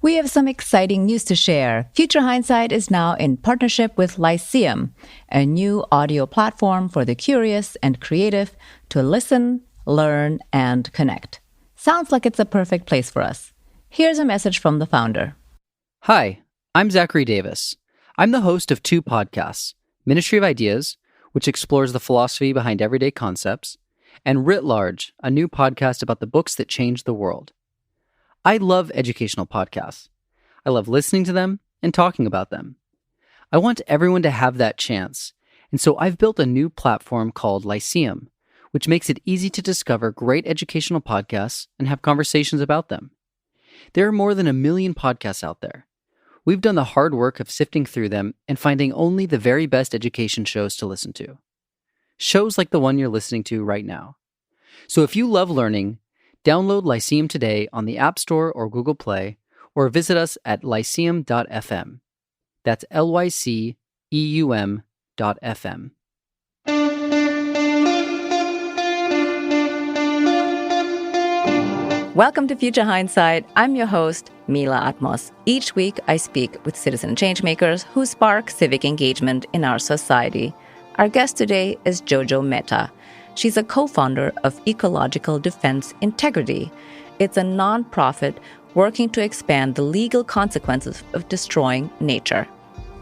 We have some exciting news to share. Future Hindsight is now in partnership with Lyceum, a new audio platform for the curious and creative to listen, learn, and connect. Sounds like it's a perfect place for us. Here's a message from the founder. Hi, I'm Zachary Davis. I'm the host of two podcasts, Ministry of Ideas, which explores the philosophy behind everyday concepts, and Writ Large, a new podcast about the books that changed the world. I love educational podcasts. I love listening to them and talking about them. I want everyone to have that chance, and so I've built a new platform called Lyceum, which makes it easy to discover great educational podcasts and have conversations about them. There are more than 1 million podcasts out there. We've done the hard work of sifting through them and finding only the very best education shows to listen to. Shows like the one you're listening to right now. So if you love learning, download Lyceum today on the App Store or Google Play, or visit us at lyceum.fm. That's lyceum.fm. Welcome to Future Hindsight. I'm your host, Mila Atmos. Each week, I speak with citizen changemakers who spark civic engagement in our society. Our guest today is Jojo Mehta. She's a co-founder of Ecological Defense Integrity. It's a nonprofit working to expand the legal consequences of destroying nature.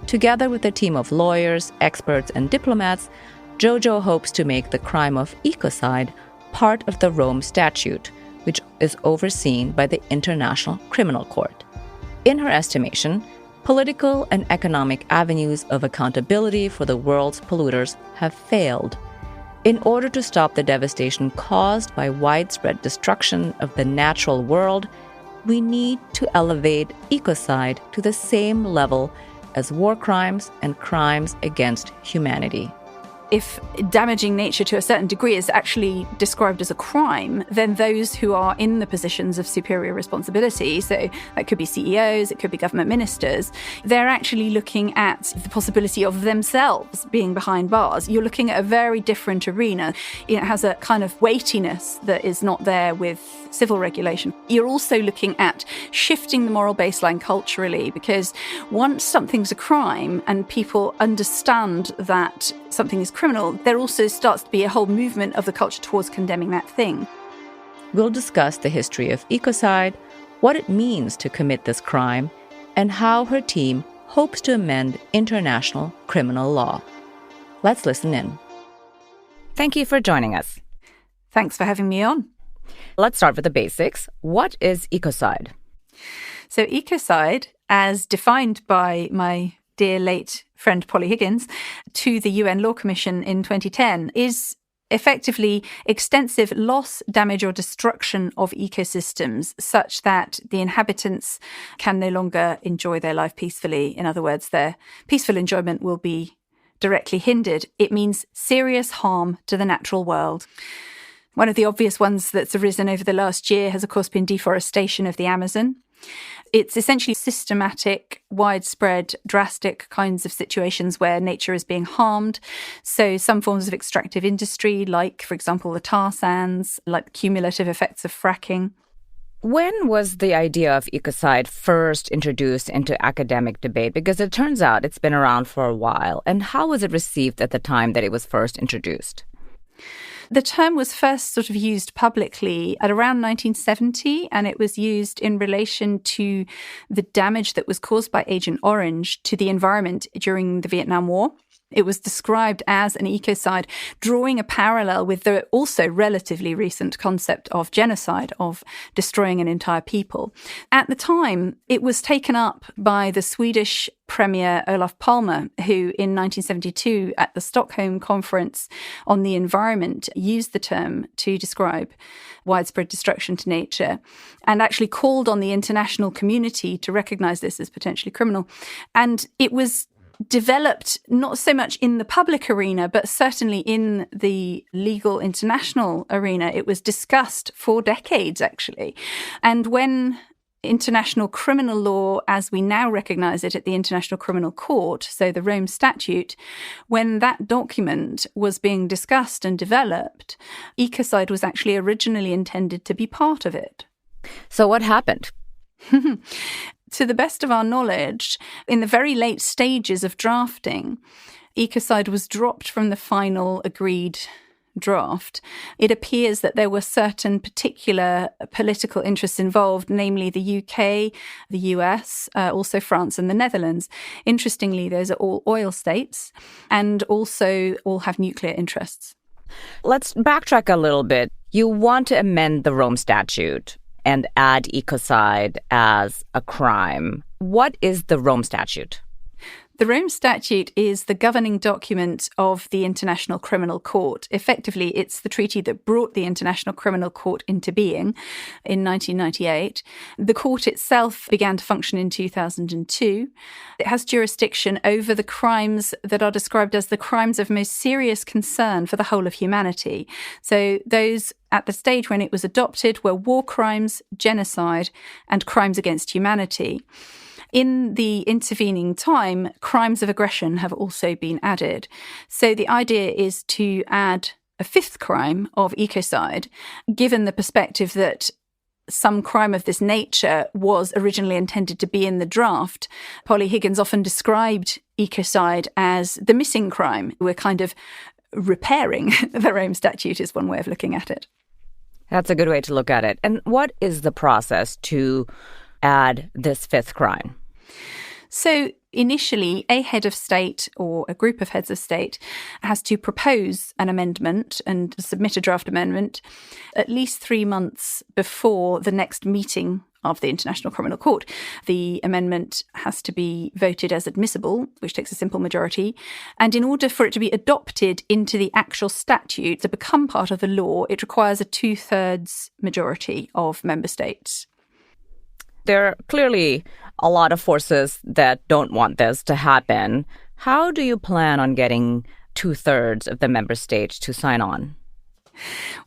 Together with a team of lawyers, experts, and diplomats, Jojo hopes to make the crime of ecocide part of the Rome Statute, which is overseen by the International Criminal Court. In her estimation, political and economic avenues of accountability for the world's polluters have failed. In order to stop the devastation caused by widespread destruction of the natural world, we need to elevate ecocide to the same level as war crimes and crimes against humanity. If damaging nature to a certain degree is actually described as a crime, then those who are in the positions of superior responsibility, so that could be CEOs, it could be government ministers, they're actually looking at the possibility of themselves being behind bars. You're looking at a very different arena. It has a kind of weightiness that is not there with civil regulation. You're also looking at shifting the moral baseline culturally, because once something's a crime and people understand that something is criminal, there also starts to be a whole movement of the culture towards condemning that thing. We'll discuss the history of ecocide, what it means to commit this crime, and how her team hopes to amend international criminal law. Let's listen in. Thank you for joining us. Thanks for having me on. Let's start with the basics. What is ecocide? So ecocide, as defined by my dear late friend Polly Higgins to the UN Law Commission in 2010, is effectively extensive loss, damage or destruction of ecosystems such that the inhabitants can no longer enjoy their life peacefully. In other words, their peaceful enjoyment will be directly hindered. It means serious harm to the natural world. One of the obvious ones that's arisen over the last year has, of course, been deforestation of the Amazon. It's essentially systematic, widespread, drastic kinds of situations where nature is being harmed. So some forms of extractive industry, like, for example, the tar sands, like the cumulative effects of fracking. When was the idea of ecocide first introduced into academic debate? Because it turns out it's been around for a while. And how was it received at the time that it was first introduced? The term was first sort of used publicly at around 1970, and it was used in relation to the damage that was caused by Agent Orange to the environment during the Vietnam War. It was described as an ecocide, drawing a parallel with the also relatively recent concept of genocide, of destroying an entire people. At the time, it was taken up by the Swedish Premier Olof Palme, who in 1972 at the Stockholm Conference on the Environment used the term to describe widespread destruction to nature and actually called on the international community to recognize this as potentially criminal. And it was developed not so much in the public arena, but certainly in the legal international arena. It was discussed for decades, actually. And when international criminal law, as we now recognize it at the International Criminal Court, so the Rome Statute, when that document was being discussed and developed, ecocide was actually originally intended to be part of it. So what happened? To the best of our knowledge, in the very late stages of drafting, Ecocide was dropped from the final agreed draft. It appears that there were certain particular political interests involved, namely the UK, the US, also France and the Netherlands. Interestingly, those are all oil states and also all have nuclear interests. Let's backtrack a little bit. You want to amend the Rome Statute and add ecocide as a crime. What is the Rome Statute? The Rome Statute is the governing document of the International Criminal Court. Effectively, it's the treaty that brought the International Criminal Court into being in 1998. The court itself began to function in 2002. It has jurisdiction over the crimes that are described as the crimes of most serious concern for the whole of humanity. So those at the stage when it was adopted were war crimes, genocide, and crimes against humanity. In the intervening time, crimes of aggression have also been added. So the idea is to add a fifth crime of ecocide, given the perspective that some crime of this nature was originally intended to be in the draft. Polly Higgins often described ecocide as the missing crime. We're kind of repairing the Rome Statute is one way of looking at it. That's a good way to look at it. And what is the process to add this fifth crime? So initially, a head of state or a group of heads of state has to propose an amendment and submit a draft amendment at least 3 months before the next meeting of the International Criminal Court. The amendment has to be voted as admissible, which takes a simple majority. And in order for it to be adopted into the actual statute, to become part of the law, it requires a 2/3 majority of member states. There are clearly a lot of forces that don't want this to happen. How do you plan on getting 2/3 of the member states to sign on?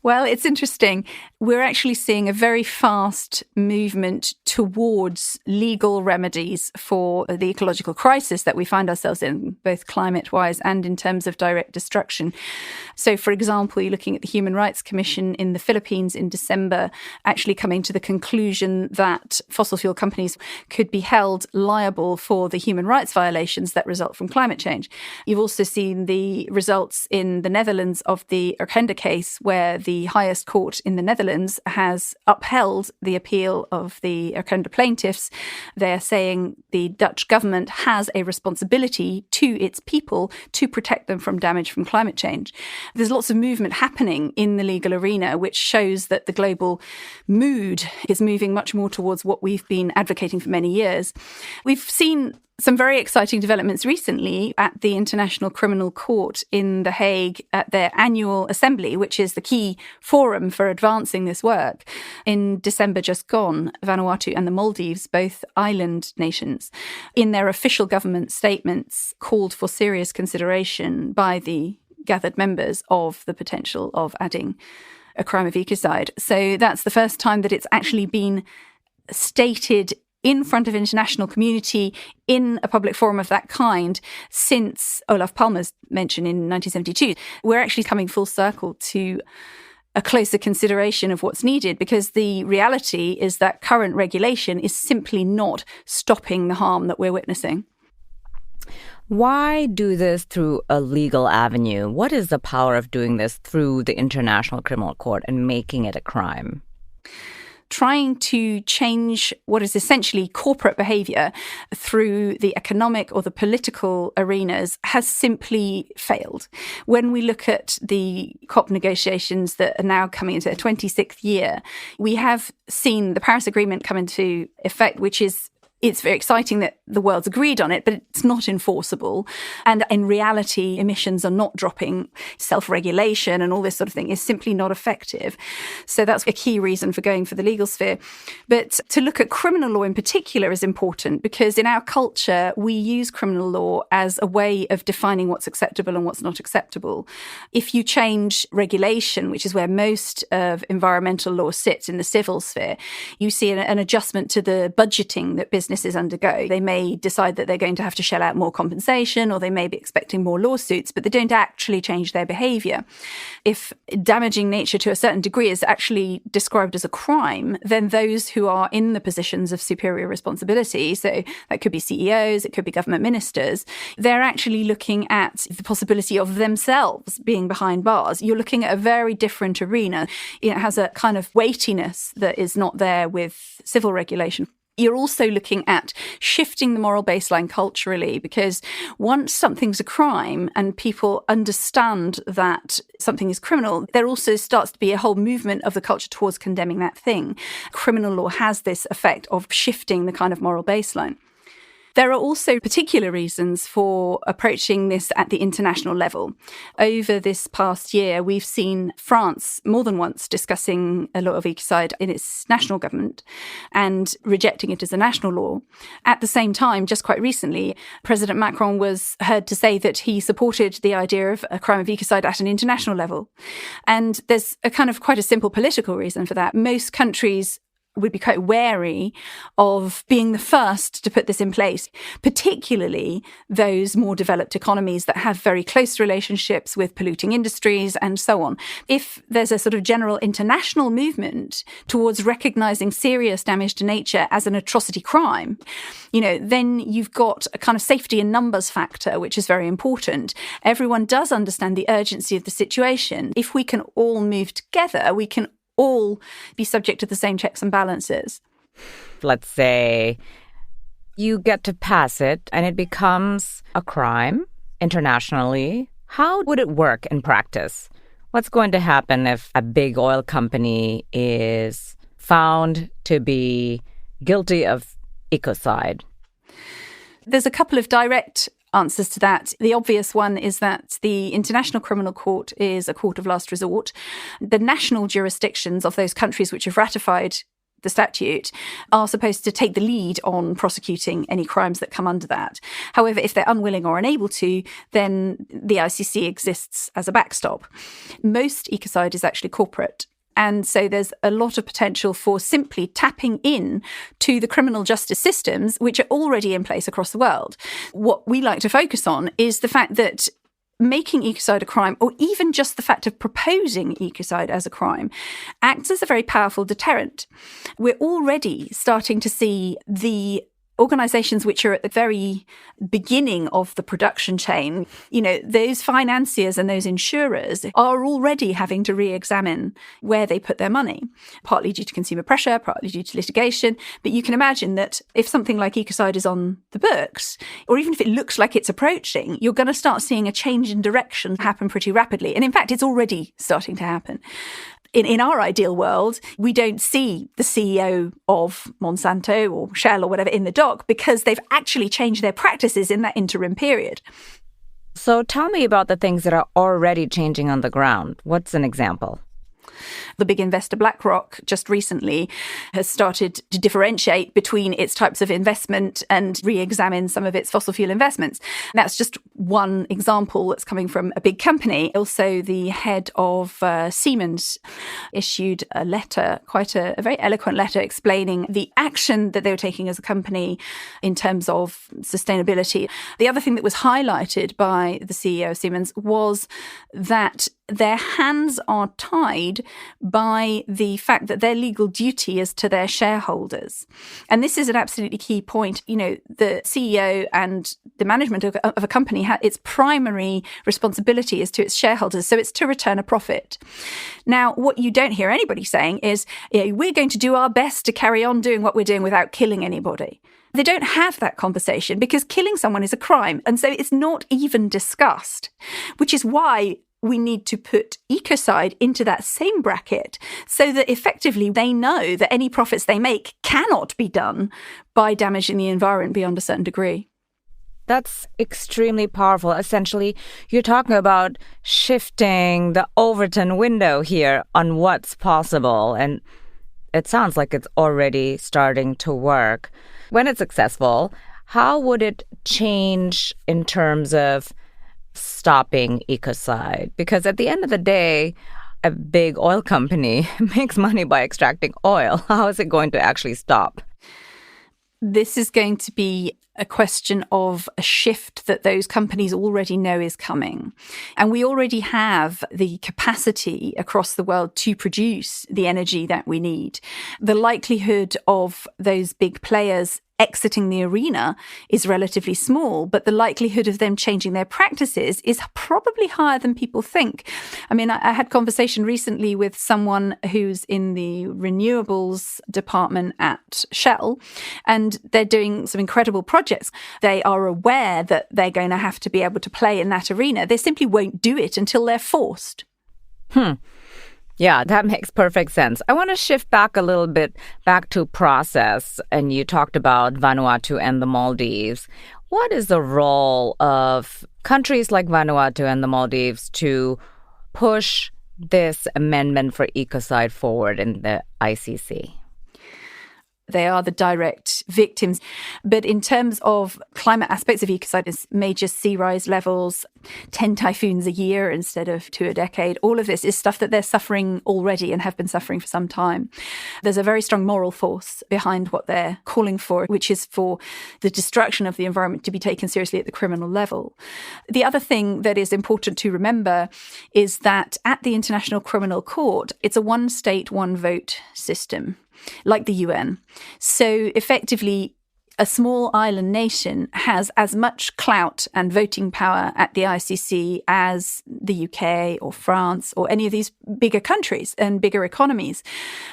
Well, it's interesting. We're actually seeing a very fast movement towards legal remedies for the ecological crisis that we find ourselves in, both climate-wise and in terms of direct destruction. So, for example, you're looking at the Human Rights Commission in the Philippines in December, actually coming to the conclusion that fossil fuel companies could be held liable for the human rights violations that result from climate change. You've also seen the results in the Netherlands of the Urgenda case, where the highest court in the Netherlands has upheld the appeal of the Urgenda plaintiffs. They're saying the Dutch government has a responsibility to its people to protect them from damage from climate change. There's lots of movement happening in the legal arena, which shows that the global mood is moving much more towards what we've been advocating for many years. We've seen some very exciting developments recently at the International Criminal Court in The Hague at their annual assembly, which is the key forum for advancing this work. In December just gone, Vanuatu and the Maldives, both island nations, in their official government statements called for serious consideration by the gathered members of the potential of adding a crime of ecocide. So that's the first time that it's actually been stated in front of international community in a public forum of that kind since Olof Palme's mention in 1972. We're actually coming full circle to a closer consideration of what's needed, because the reality is that current regulation is simply not stopping the harm that we're witnessing. Why do this through a legal avenue? What is the power of doing this through the International Criminal Court and making it a crime? Trying to change what is essentially corporate behaviour through the economic or the political arenas has simply failed. When we look at the COP negotiations that are now coming into their 26th year, we have seen the Paris Agreement come into effect, which is it's very exciting that the world's agreed on it, but it's not enforceable. And in reality, emissions are not dropping. Self-regulation and all this sort of thing is simply not effective. So that's a key reason for going for the legal sphere. But to look at criminal law in particular is important, because in our culture, we use criminal law as a way of defining what's acceptable and what's not acceptable. If you change regulation, which is where most of environmental law sits in the civil sphere, you see an adjustment to the budgeting that businesses undergo. They may may decide that they're going to have to shell out more compensation, or they may be expecting more lawsuits, but they don't actually change their behaviour. If damaging nature to a certain degree is actually described as a crime, then those who are in the positions of superior responsibility, so that could be CEOs, it could be government ministers, they're actually looking at the possibility of themselves being behind bars. You're looking at a very different arena. It has a kind of weightiness that is not there with civil regulation. You're also looking at shifting the moral baseline culturally, because once something's a crime and people understand that something is criminal, there also starts to be a whole movement of the culture towards condemning that thing. Criminal law has this effect of shifting the kind of moral baseline. There are also particular reasons for approaching this at the international level. Over this past year, we've seen France more than once discussing a law of ecocide in its national government and rejecting it as a national law. At the same time, just quite recently, President Macron was heard to say that he supported the idea of a crime of ecocide at an international level. And there's a kind of quite a simple political reason for that. Most countries would be quite wary of being the first to put this in place, particularly those more developed economies that have very close relationships with polluting industries and so on. If there's a sort of general international movement towards recognizing serious damage to nature as an atrocity crime, then you've got a kind of safety in numbers factor, which is very important. Everyone does understand the urgency of the situation. If we can all move together, we can all be subject to the same checks and balances. Let's say you get to pass it and it becomes a crime internationally. How would it work in practice? What's going to happen if a big oil company is found to be guilty of ecocide? There's a couple of direct answers to that. The obvious one is that the International Criminal Court is a court of last resort. The national jurisdictions of those countries which have ratified the statute are supposed to take the lead on prosecuting any crimes that come under that. However, if they're unwilling or unable to, then the ICC exists as a backstop. Most ecocide is actually corporate. And so there's a lot of potential for simply tapping in to the criminal justice systems, which are already in place across the world. What we like to focus on is the fact that making ecocide a crime, or even just the fact of proposing ecocide as a crime, acts as a very powerful deterrent. We're already starting to see the organizations which are at the very beginning of the production chain, those financiers and those insurers are already having to re-examine where they put their money, partly due to consumer pressure, partly due to litigation. But you can imagine that if something like ecocide is on the books, or even if it looks like it's approaching, you're going to start seeing a change in direction happen pretty rapidly. And in fact, it's already starting to happen. In our ideal world, we don't see the CEO of Monsanto or Shell or whatever in the dock because they've actually changed their practices in that interim period. So tell me about the things that are already changing on the ground. What's an example? The big investor BlackRock just recently has started to differentiate between its types of investment and re-examine some of its fossil fuel investments. And that's just one example that's coming from a big company. Also, the head of Siemens issued a letter, quite a very eloquent letter, explaining the action that they were taking as a company in terms of sustainability. The other thing that was highlighted by the CEO of Siemens was that their hands are tied by the fact that their legal duty is to their shareholders. And this is an absolutely key point. The CEO and the management of a company, its primary responsibility is to its shareholders. So it's to return a profit. Now, what you don't hear anybody saying is, we're going to do our best to carry on doing what we're doing without killing anybody. They don't have that conversation because killing someone is a crime. And so it's not even discussed, which is why we need to put ecocide into that same bracket so that effectively they know that any profits they make cannot be done by damaging the environment beyond a certain degree. That's extremely powerful. Essentially, you're talking about shifting the Overton window here on what's possible. And it sounds like it's already starting to work. When it's successful, how would it change in terms of stopping ecocide? Because at the end of the day, a big oil company makes money by extracting oil. How is it going to actually stop? This is going to be a question of a shift that those companies already know is coming. And we already have the capacity across the world to produce the energy that we need. The likelihood of those big players exiting the arena is relatively small, but the likelihood of them changing their practices is probably higher than people think. I mean, I had a conversation recently with someone who's in the renewables department at Shell, and they're doing some incredible projects. They are aware that they're going to have to be able to play in that arena. They simply won't do it until they're forced. Yeah, that makes perfect sense. I want to shift back a little bit, back to process. And you talked about Vanuatu and the Maldives. What is the role of countries like Vanuatu and the Maldives to push this amendment for ecocide forward in the ICC? They are the direct victims. But in terms of climate aspects of ecocide, is major sea rise levels, 10 typhoons a year instead of 2 a decade. All of this is stuff that they're suffering already and have been suffering for some time. There's a very strong moral force behind what they're calling for, which is for the destruction of the environment to be taken seriously at the criminal level. The other thing that is important to remember is that at the International Criminal Court, it's a one state, one vote system, like the UN. So effectively, a small island nation has as much clout and voting power at the ICC as the UK or France or any of these bigger countries and bigger economies.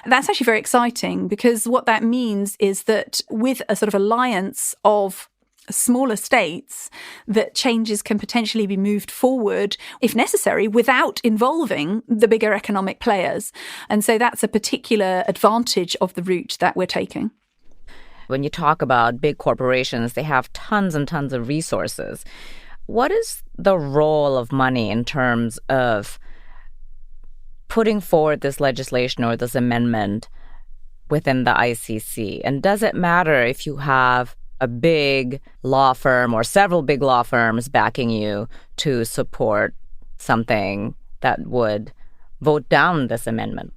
That's actually very exciting, because what that means is that with a sort of alliance of smaller states, that changes can potentially be moved forward, if necessary, without involving the bigger economic players. And so that's a particular advantage of the route that we're taking. When you talk about big corporations, they have tons and tons of resources. What is the role of money in terms of putting forward this legislation or this amendment within the ICC? And does it matter if you have a big law firm or several big law firms backing you to support something that would vote down this amendment?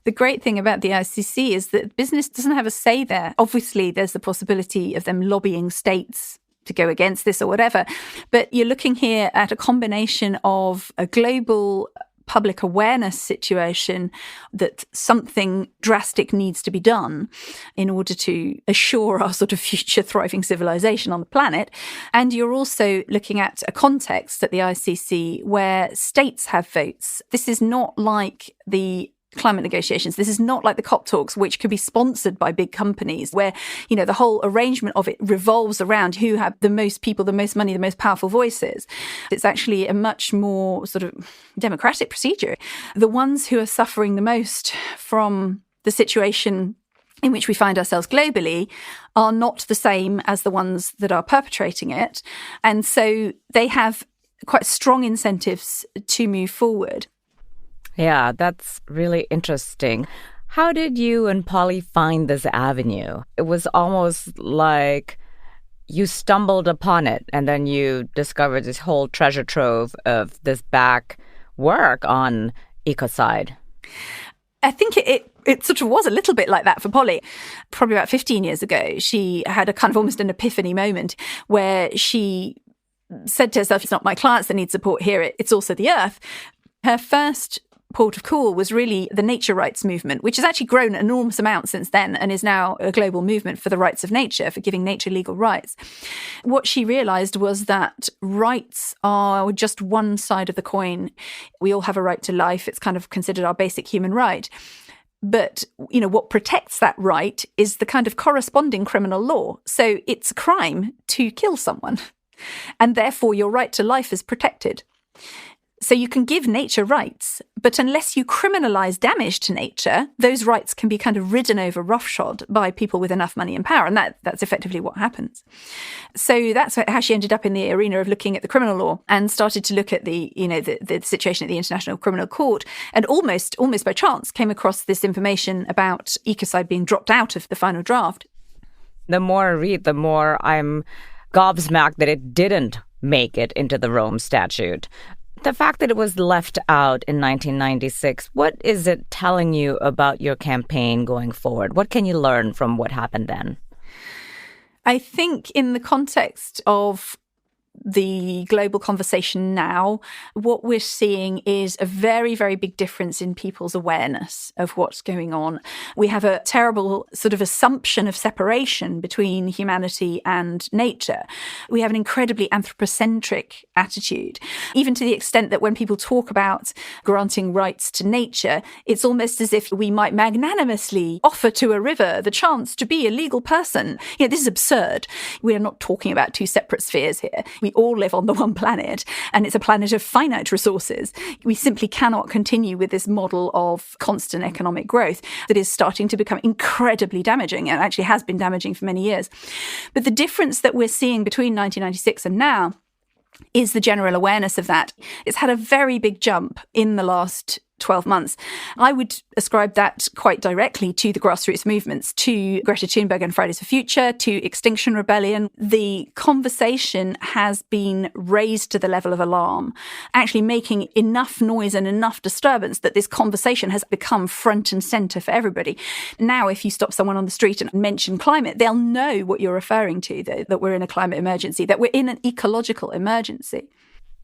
The great thing about the ICC is that business doesn't have a say there. Obviously, there's the possibility of them lobbying states to go against this or whatever. But you're looking here at a combination of a global public awareness situation that something drastic needs to be done in order to assure our sort of future thriving civilization on the planet. And you're also looking at a context at the ICC where states have votes. This is not like the climate negotiations. This is not like the COP talks, which could be sponsored by big companies, where, you know, the whole arrangement of it revolves around who have the most people, the most money, the most powerful voices. It's actually a much more sort of democratic procedure. The ones who are suffering the most from the situation in which we find ourselves globally are not the same as the ones that are perpetrating it. And so they have quite strong incentives to move forward. Yeah, that's really interesting. How did you and Polly find this avenue? It was almost like you stumbled upon it and then you discovered this whole treasure trove of this back work on ecocide. I think it sort of was a little bit like that for Polly. Probably about 15 years ago, she had a kind of almost an epiphany moment where she said to herself, it's not my clients that need support here, it's also the earth. Her first port of call was really the nature rights movement, which has actually grown an enormous amount since then and is now a global movement for the rights of nature, for giving nature legal rights. What she realized was that rights are just one side of the coin. We all have a right to life. It's kind of considered our basic human right. But, you know, what protects that right is the kind of corresponding criminal law. So it's a crime to kill someone, and therefore your right to life is protected. So you can give nature rights, but unless you criminalize damage to nature, those rights can be kind of ridden over roughshod by people with enough money and power. And that's effectively what happens. So that's how she ended up in the arena of looking at the criminal law and started to look at the situation at the International Criminal Court, and almost by chance came across this information about ecocide being dropped out of the final draft. The more I read, the more I'm gobsmacked that it didn't make it into the Rome Statute. The fact that it was left out in 1996, what is it telling you about your campaign going forward? What can you learn from what happened then? I think in the context of the global conversation now, what we're seeing is a very, very big difference in people's awareness of what's going on. We have a terrible sort of assumption of separation between humanity and nature. We have an incredibly anthropocentric attitude, even to the extent that when people talk about granting rights to nature, it's almost as if we might magnanimously offer to a river the chance to be a legal person. This is absurd. We are not talking about two separate spheres here. We all live on the one planet, and it's a planet of finite resources. We simply cannot continue with this model of constant economic growth that is starting to become incredibly damaging, and actually has been damaging for many years. But the difference that we're seeing between 1996 and now is the general awareness of that. It's had a very big jump in the last 12 months. I would ascribe that quite directly to the grassroots movements, to Greta Thunberg and Fridays for Future, to Extinction Rebellion. The conversation has been raised to the level of alarm, actually making enough noise and enough disturbance that this conversation has become front and centre for everybody. Now, if you stop someone on the street and mention climate, they'll know what you're referring to, that we're in a climate emergency, that we're in an ecological emergency.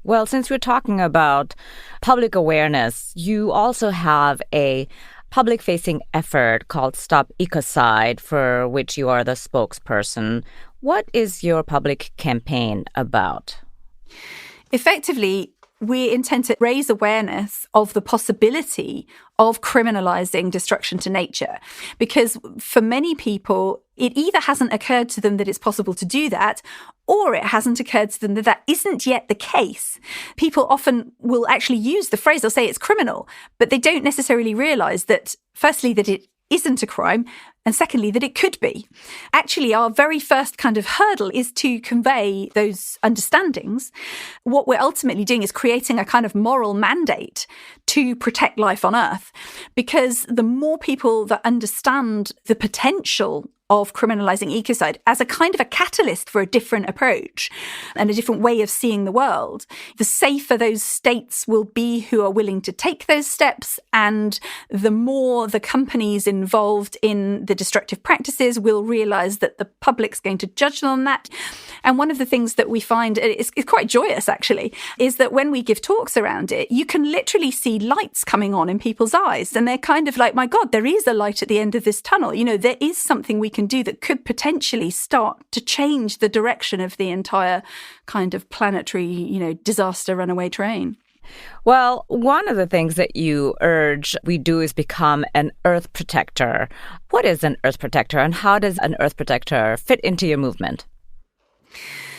Well, since we're talking about public awareness, you also have a public-facing effort called Stop Ecocide, for which you are the spokesperson. What is your public campaign about? Effectively, we intend to raise awareness of the possibility of criminalizing destruction to nature. Because for many people, it either hasn't occurred to them that it's possible to do that, or it hasn't occurred to them that that isn't yet the case. People often will actually use the phrase, they'll say it's criminal, but they don't necessarily realize that, firstly, that it isn't a crime, and secondly, that it could be. Actually, our very first kind of hurdle is to convey those understandings. What we're ultimately doing is creating a kind of moral mandate to protect life on Earth, because the more people that understand the potential of criminalizing ecocide as a kind of a catalyst for a different approach and a different way of seeing the world, the safer those states will be who are willing to take those steps, and the more the companies involved in the destructive practices will realize that the public's going to judge them on that. And one of the things that we find is quite joyous, actually, is that when we give talks around it, you can literally see lights coming on in people's eyes. And they're kind of like, my God, there is a light at the end of this tunnel. There is something we can do that could potentially start to change the direction of the entire kind of planetary, disaster runaway train. Well, one of the things that you urge we do is become an Earth protector. What is an Earth protector, and how does an Earth protector fit into your movement?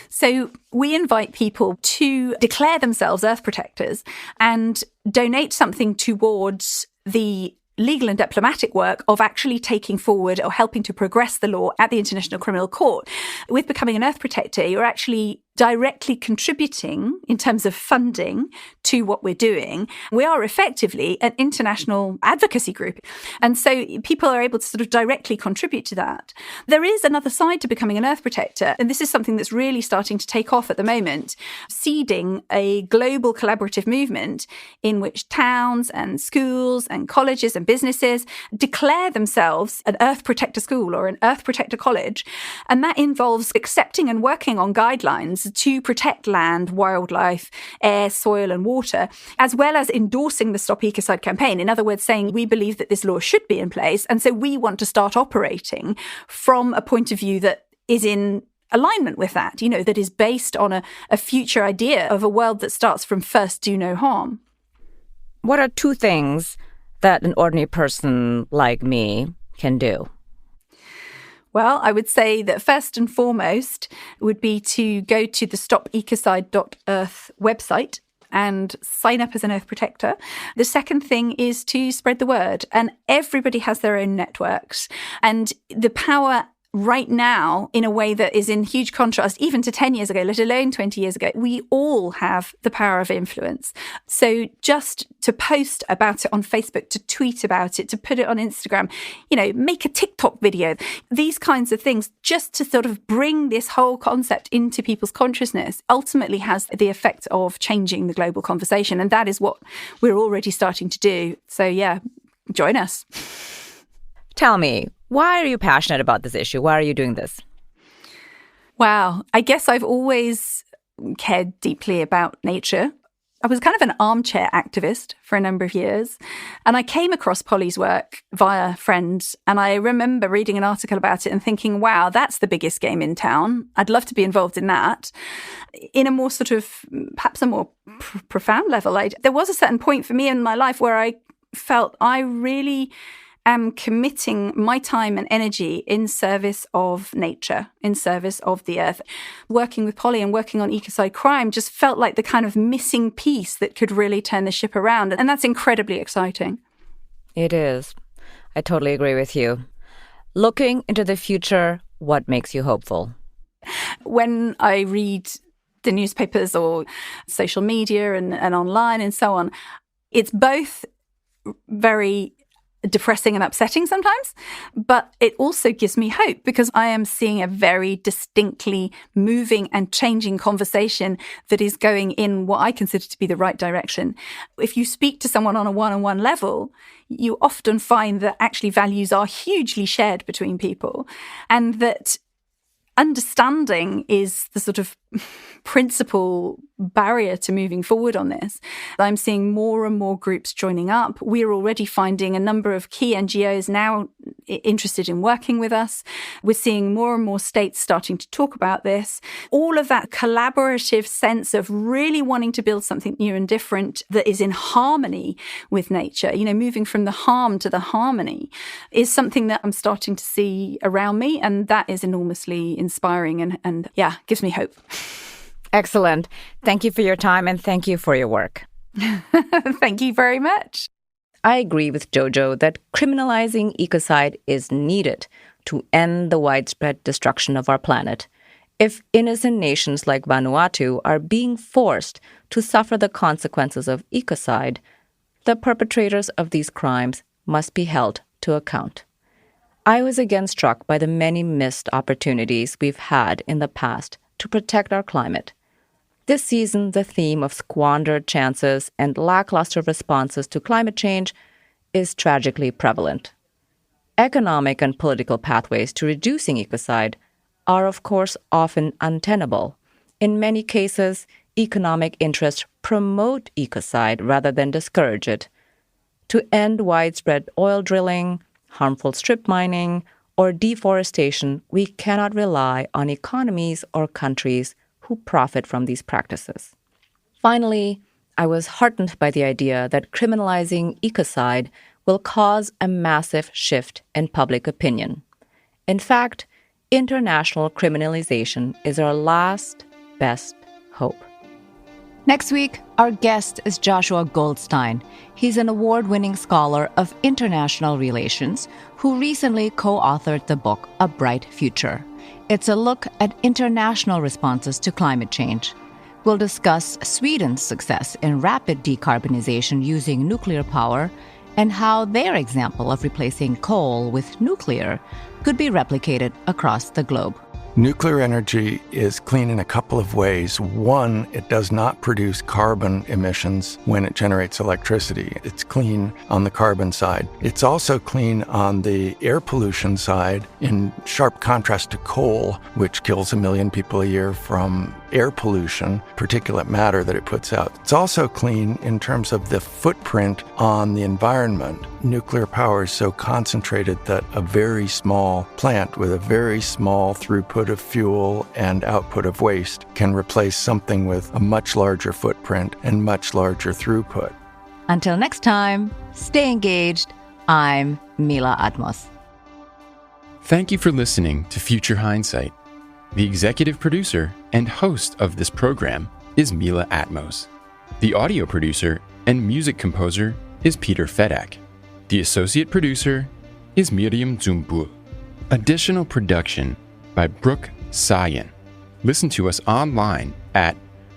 So we invite people to declare themselves Earth protectors and donate something towards the legal and diplomatic work of actually taking forward or helping to progress the law at the International Criminal Court. With becoming an Earth protector, you're actually directly contributing in terms of funding to what we're doing. We are effectively an international advocacy group. And so people are able to sort of directly contribute to that. There is another side to becoming an Earth protector, and this is something that's really starting to take off at the moment, seeding a global collaborative movement in which towns and schools and colleges and businesses declare themselves an Earth protector school or an Earth protector college. And that involves accepting and working on guidelines to protect land, wildlife, air, soil and water, as well as endorsing the Stop Ecocide campaign. In other words, saying we believe that this law should be in place. And so we want to start operating from a point of view that is in alignment with that, that is based on a future idea of a world that starts from first do no harm. What are two things that an ordinary person like me can do? Well, I would say that first and foremost would be to go to the stopecocide.earth website and sign up as an Earth protector. The second thing is to spread the word. And everybody has their own networks. And the power right now in a way that is in huge contrast even to 10 years ago, let alone 20 years ago. We all have the power of influence. So just to post about it on Facebook, to tweet about it, to put it on Instagram, make a TikTok video, these kinds of things, just to sort of bring this whole concept into people's consciousness ultimately has the effect of changing the global conversation. And that is what we're already starting to do. So yeah, join us. Tell me, why are you passionate about this issue? Why are you doing this? Wow. I guess I've always cared deeply about nature. I was kind of an armchair activist for a number of years. And I came across Polly's work via friends. And I remember reading an article about it and thinking, wow, that's the biggest game in town. I'd love to be involved in that. In a more sort of, perhaps a more profound level, there was a certain point for me in my life where I felt I really am committing my time and energy in service of nature, in service of the earth. Working with Polly and working on Ecocide Crime just felt like the kind of missing piece that could really turn the ship around. And that's incredibly exciting. It is. I totally agree with you. Looking into the future, what makes you hopeful? When I read the newspapers or social media and online and so on, it's both very depressing and upsetting sometimes, but it also gives me hope because I am seeing a very distinctly moving and changing conversation that is going in what I consider to be the right direction. If you speak to someone on a one-on-one level, you often find that actually values are hugely shared between people and that understanding is the sort of principal barrier to moving forward on this. I'm seeing more and more groups joining up. We're already finding a number of key NGOs now interested in working with us. We're seeing more and more states starting to talk about this. All of that collaborative sense of really wanting to build something new and different that is in harmony with nature, moving from the harm to the harmony is something that I'm starting to see around me. And that is enormously inspiring and gives me hope. Excellent. Thank you for your time and thank you for your work. Thank you very much. I agree with Jojo that criminalizing ecocide is needed to end the widespread destruction of our planet. If innocent nations like Vanuatu are being forced to suffer the consequences of ecocide, the perpetrators of these crimes must be held to account. I was again struck by the many missed opportunities we've had in the past to protect our climate. This season, the theme of squandered chances and lackluster responses to climate change is tragically prevalent. Economic and political pathways to reducing ecocide are, of course, often untenable. In many cases, economic interests promote ecocide rather than discourage it. To end widespread oil drilling, harmful strip mining, or deforestation, we cannot rely on economies or countries who profit from these practices. Finally, I was heartened by the idea that criminalizing ecocide will cause a massive shift in public opinion. In fact, international criminalization is our last best hope. Next week, our guest is Joshua Goldstein. He's an award-winning scholar of international relations who recently co-authored the book A Bright Future. It's a look at international responses to climate change. We'll discuss Sweden's success in rapid decarbonization using nuclear power and how their example of replacing coal with nuclear could be replicated across the globe. Nuclear energy is clean in a couple of ways. One, it does not produce carbon emissions when it generates electricity. It's clean on the carbon side. It's also clean on the air pollution side, in sharp contrast to coal, which kills 1 million people a year from air pollution, particulate matter that it puts out. It's also clean in terms of the footprint on the environment. Nuclear power is so concentrated that a very small plant with a very small throughput of fuel and output of waste can replace something with a much larger footprint and much larger throughput. Until next time, stay engaged. I'm Mila Atmos. Thank you for listening to Future Hindsight. The executive producer and host of this program is Mila Atmos. The audio producer and music composer is Peter Fedak. The associate producer is Miriam Zumbul. Additional production by Brooke Sayan. Listen to us online at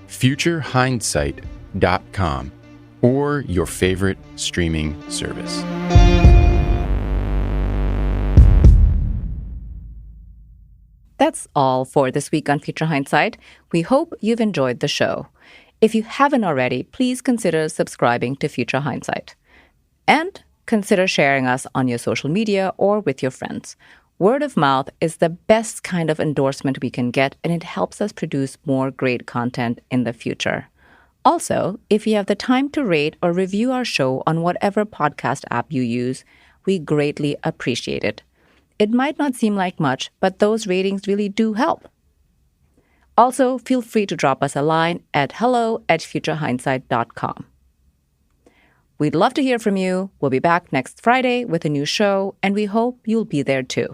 futurehindsight.com or your favorite streaming service. That's all for this week on Future Hindsight. We hope you've enjoyed the show. If you haven't already, please consider subscribing to Future Hindsight. And consider sharing us on your social media or with your friends. Word of mouth is the best kind of endorsement we can get, and it helps us produce more great content in the future. Also, if you have the time to rate or review our show on whatever podcast app you use, we greatly appreciate it. It might not seem like much, but those ratings really do help. Also, feel free to drop us a line at hello@futurehindsight.com. We'd love to hear from you. We'll be back next Friday with a new show, and we hope you'll be there too.